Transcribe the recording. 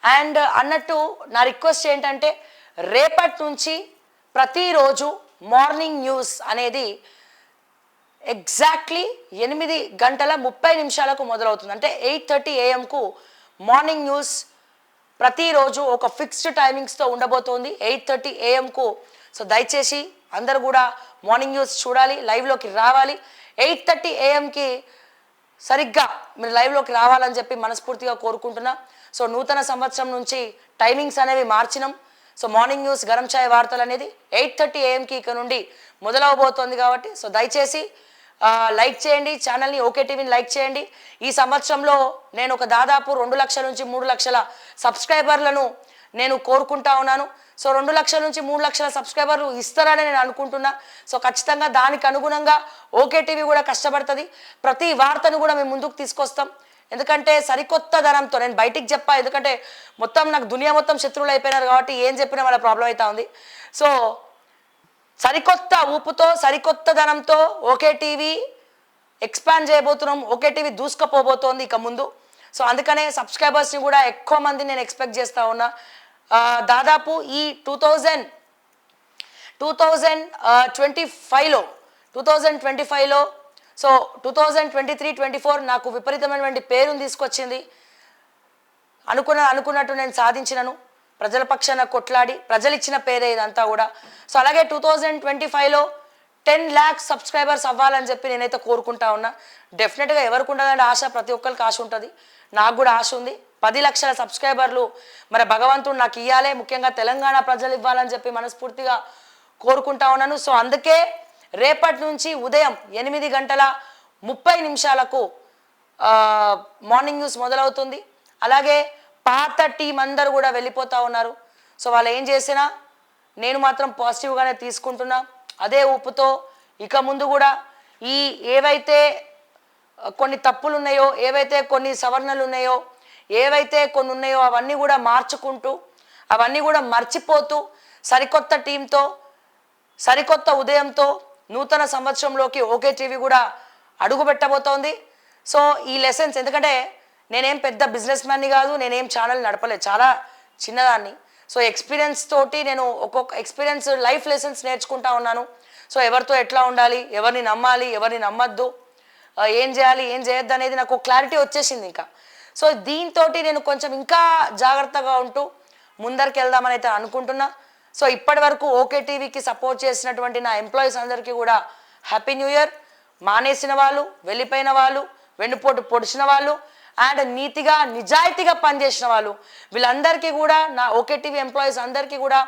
And అన్నట్టు నా request ఏంటంటే రేపటి నుంచి ప్రతిరోజు మార్నింగ్ న్యూస్ అనేది ఎగ్జాక్ట్లీ 8:30 మొదలవుతుంది. అంటే 8:30 AM మార్నింగ్ న్యూస్ ప్రతిరోజు ఒక ఫిక్స్డ్ టైమింగ్స్తో ఉండబోతోంది 8:30 AM. సో దయచేసి అందరూ కూడా మార్నింగ్ న్యూస్ చూడాలి, లైవ్లోకి రావాలి. 8:30 AM సరిగ్గా మీరు లైవ్లోకి రావాలని చెప్పి మనస్ఫూర్తిగా కోరుకుంటున్నా. సో నూతన సంవత్సరం నుంచి టైమింగ్స్ అనేవి మార్చినాం. సో మార్నింగ్ న్యూస్ గరం ఛాయ్ వార్తలు అనేది 8:30 AM ఇక నుండి మొదలవబోతోంది కాబట్టి సో దయచేసి లైక్ చేయండి, ఛానల్ని ఓకే టీవీని లైక్ చేయండి. ఈ సంవత్సరంలో నేను ఒక దాదాపు 2 లక్షల నుంచి 3 లక్షల సబ్స్క్రైబర్లను నేను కోరుకుంటా ఉన్నాను. సో 2 లక్షల నుంచి 3 లక్షల సబ్స్క్రైబర్లు ఇస్తారని నేను అనుకుంటున్నా. సో ఖచ్చితంగా దానికి అనుగుణంగా ఓకే టీవీ కూడా కష్టపడుతుంది. ప్రతి వార్తను కూడా మేము ముందుకు తీసుకొస్తాం. ఎందుకంటే సరికొత్త ధనంతో నేను బయటికి చెప్పా, ఎందుకంటే మొత్తం నాకు దునియా మొత్తం శత్రువులు అయిపోయినారు కాబట్టి ఏం చెప్పినా వాళ్ళ ప్రాబ్లం అవుతా ఉంది. సో సరికొత్త ఊపుతో సరికొత్త ధనంతో ఓకే టీవీ ఎక్స్పాండ్ చేయబోతున్నాం. ఓకే టీవీ దూసుకుపోబోతోంది ఇక ముందు. సో అందుకనే సబ్స్క్రైబర్స్ని కూడా ఎక్కువ మంది నేను ఎక్స్పెక్ట్ చేస్తూ ఉన్నా. దాదాపు ఈ 2025లో సో 2023-24 నాకు విపరీతమైనటువంటి పేరును తీసుకొచ్చింది. అనుకున్నట్టు నేను సాధించినను. ప్రజల పక్షాన కొట్లాడి ప్రజలు ఇచ్చిన పేరే ఇదంతా కూడా. సో అలాగే 2025లో 10 lakhs సబ్స్క్రైబర్స్ అవ్వాలని చెప్పి నేనైతే కోరుకుంటా ఉన్నా. డెఫినెట్గా ఎవరికి ఉండదంటే ఆశ, ప్రతి ఒక్కరికి ఆశ ఉంటుంది. నాకు కూడా ఆశ ఉంది. 10 లక్షల సబ్స్క్రైబర్లు మరి భగవంతుడు నాకు ఇవ్వాలి, ముఖ్యంగా తెలంగాణ ప్రజలు ఇవ్వాలని చెప్పి మనస్ఫూర్తిగా కోరుకుంటా ఉన్నాను. సో అందుకే రేపటి నుంచి ఉదయం 8:30 మార్నింగ్ న్యూస్ మొదలవుతుంది. అలాగే పాత టీం అందరూ కూడా వెళ్ళిపోతూ ఉన్నారు. సో వాళ్ళు ఏం చేసినా నేను మాత్రం పాజిటివ్గానే తీసుకుంటున్నా. అదే ఊపుతో ఇక ముందు కూడా ఈ ఏవైతే కొన్ని తప్పులు ఉన్నాయో, ఏవైతే కొన్ని సవరణలు ఉన్నాయో, ఏవైతే కొన్ని ఉన్నాయో అవన్నీ కూడా మార్చుకుంటూ, అవన్నీ కూడా మర్చిపోతూ సరికొత్త టీంతో సరికొత్త ఉదయంతో నూతన సంవత్సరంలోకి ఓకే టీవీ కూడా అడుగు పెట్టబోతోంది. సో ఈ లెసన్స్, ఎందుకంటే నేనేం పెద్ద బిజినెస్ మ్యాన్ని కాదు, నేనేం ఛానల్ నడపలేదు, చాలా చిన్నదాన్ని. సో ఎక్స్పీరియన్స్ తోటి నేను ఒక్కొక్క ఎక్స్పీరియన్స్ లైఫ్ లెసన్స్ నేర్చుకుంటా ఉన్నాను. సో ఎవరితో ఎట్లా ఉండాలి, ఎవరిని నమ్మాలి, ఎవరిని నమ్మద్దు, ఏం చేయాలి, ఏం చేయొద్దు అనేది నాకు క్లారిటీ వచ్చేసింది ఇంకా. సో దీంతో నేను కొంచెం ఇంకా జాగ్రత్తగా ఉంటూ ముందరికి వెళ్దామని అయితే అనుకుంటున్నా. సో ఇప్పటి వరకు ఓకే టీవీకి సపోర్ట్ చేసినటువంటి నా ఎంప్లాయీస్ అందరికీ కూడా హ్యాపీ న్యూ ఇయర్. మానేసిన వాళ్ళు, వెళ్ళిపోయిన వాళ్ళు, వెన్నుపోటు పొడిచిన వాళ్ళు అండ్ నీతిగా నిజాయితీగా పనిచేసిన వాళ్ళు, వీళ్ళందరికీ కూడా, నా ఓకే టీవీ ఎంప్లాయీస్ అందరికీ కూడా